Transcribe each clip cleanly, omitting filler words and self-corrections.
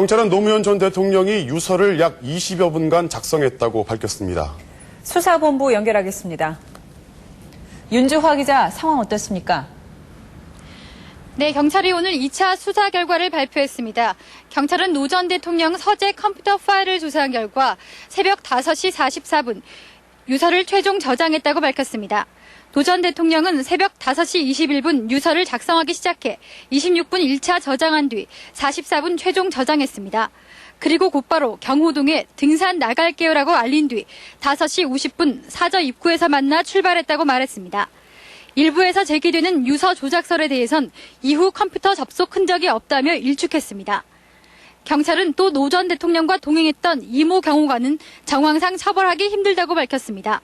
경찰은 노무현 전 대통령이 유서를 약 20여 분간 작성했다고 밝혔습니다. 수사본부 연결하겠습니다. 윤주화 기자, 상황 어떻습니까? 네, 경찰이 오늘 2차 수사 결과를 발표했습니다. 경찰은 노 전 대통령 서재 컴퓨터 파일을 조사한 결과 새벽 5시 44분 유서를 최종 저장했다고 밝혔습니다. 노 전 대통령은 새벽 5시 21분 유서를 작성하기 시작해 26분 1차 저장한 뒤 44분 최종 저장했습니다. 그리고 곧바로 경호동에 등산 나갈게요라고 알린 뒤 5시 50분 사저 입구에서 만나 출발했다고 말했습니다. 일부에서 제기되는 유서 조작설에 대해선 이후 컴퓨터 접속 흔적이 없다며 일축했습니다. 경찰은 또 노 전 대통령과 동행했던 이모 경호관은 정황상 처벌하기 힘들다고 밝혔습니다.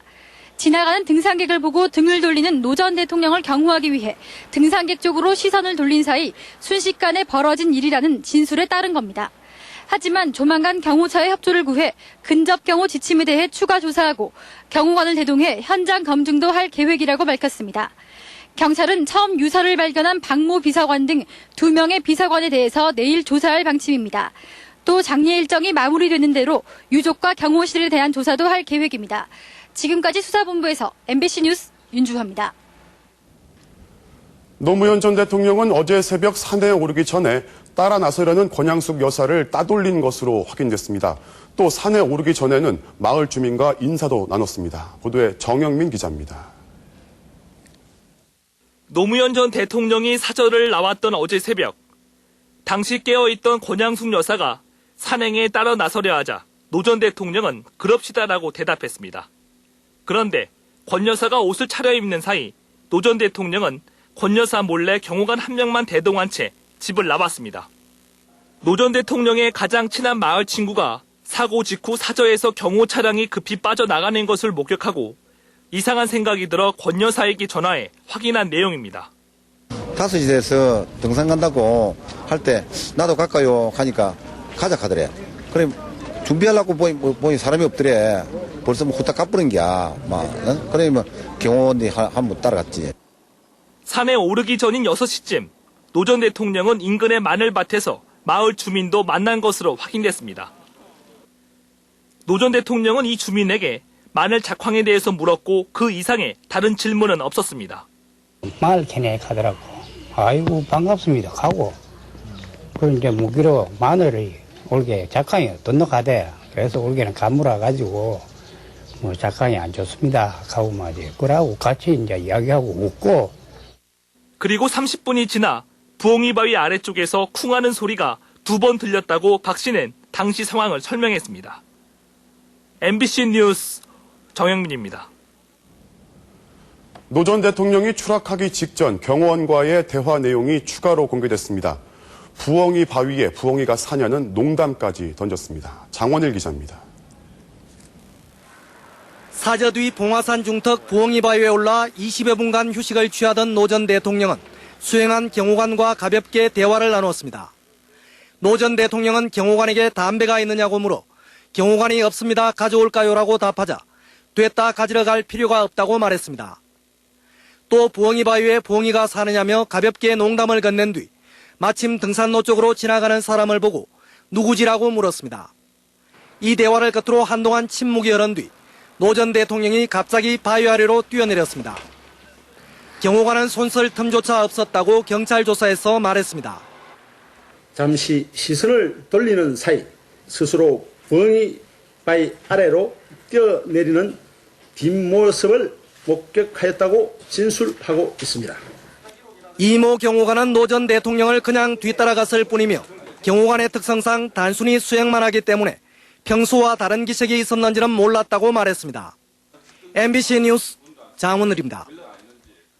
지나가는 등산객을 보고 등을 돌리는 노 전 대통령을 경호하기 위해 등산객 쪽으로 시선을 돌린 사이 순식간에 벌어진 일이라는 진술에 따른 겁니다. 하지만 조만간 경호처의 협조를 구해 근접 경호 지침에 대해 추가 조사하고 경호관을 대동해 현장 검증도 할 계획이라고 밝혔습니다. 경찰은 처음 유서를 발견한 박모 비서관 등 2명의 비서관에 대해서 내일 조사할 방침입니다. 또 장례 일정이 마무리되는 대로 유족과 경호실에 대한 조사도 할 계획입니다. 지금까지 수사본부에서 MBC 뉴스 윤주화입니다. 노무현 전 대통령은 어제 새벽 산에 오르기 전에 따라 나서려는 권양숙 여사를 따돌린 것으로 확인됐습니다. 또 산에 오르기 전에는 마을 주민과 인사도 나눴습니다. 보도에 정영민 기자입니다. 노무현 전 대통령이 사저를 나왔던 어제 새벽, 당시 깨어있던 권양숙 여사가 산행에 따라 나서려 하자 노 전 대통령은 그럽시다라고 대답했습니다. 그런데 권 여사가 옷을 차려입는 사이 노 전 대통령은 권 여사 몰래 경호관 한 명만 대동한 채 집을 나왔습니다. 노 전 대통령의 가장 친한 마을 친구가 사고 직후 사저에서 경호 차량이 급히 빠져나가는 것을 목격하고 이상한 생각이 들어 권 여사에게 전화해 확인한 내용입니다. 5시 돼서 등산 간다고 할 때 나도 갈까요? 하니까 가자 하더래. 그래 준비하려고 보니 사람이 없더래. 벌써 뭐 후딱 가버린 게야. 그래 경호원이 한번 따라갔지. 산에 오르기 전인 6시쯤 노 전 대통령은 인근의 마늘밭에서 마을 주민도 만난 것으로 확인됐습니다. 노 전 대통령은 이 주민에게 마늘 작황에 대해서 물었고 그 이상의 다른 질문은 없었습니다. 마늘 캐내 가더라고. 아이고 반갑습니다. 가고. 그럼 이제 무기로 마늘이 올게 작황이 던너가대. 그래서 올게는 가물어 가지고 뭐 작황이 안 좋습니다. 가고 말이에요. 그러고 같이 이제 이야기하고 웃고. 그리고 30분이 지나 부엉이 바위 아래쪽에서 쿵하는 소리가 2번 들렸다고 박 씨는 당시 상황을 설명했습니다. MBC 뉴스 정영민입니다. 노 전 대통령이 추락하기 직전 경호원과의 대화 내용이 추가로 공개됐습니다. 부엉이 바위에 부엉이가 사냐는 농담까지 던졌습니다. 장원일 기자입니다. 사저 뒤 봉화산 중턱 부엉이 바위에 올라 20여 분간 휴식을 취하던 노 전 대통령은 수행한 경호관과 가볍게 대화를 나눴습니다. 노 전 대통령은 경호관에게 담배가 있느냐고 물어 경호관이 없습니다. 가져올까요라고 답하자 됐다 가지러 갈 필요가 없다고 말했습니다. 또 부엉이 바위에 부엉이가 사느냐며 가볍게 농담을 건넨 뒤 마침 등산로 쪽으로 지나가는 사람을 보고 누구지라고 물었습니다. 이 대화를 끝으로 한동안 침묵이 흐른 뒤 노 전 대통령이 갑자기 바위 아래로 뛰어내렸습니다. 경호관은 손쓸 틈조차 없었다고 경찰 조사에서 말했습니다. 잠시 시선을 돌리는 사이 스스로 부엉이 바위 아래로 뛰어내리는 뒷모습을 목격하였다고 진술하고 있습니다. 이모 경호관은 노 전 대통령을 그냥 뒤따라갔을 뿐이며 경호관의 특성상 단순히 수행만 하기 때문에 평소와 다른 기색이 있었는지는 몰랐다고 말했습니다. MBC 뉴스 장원을입니다.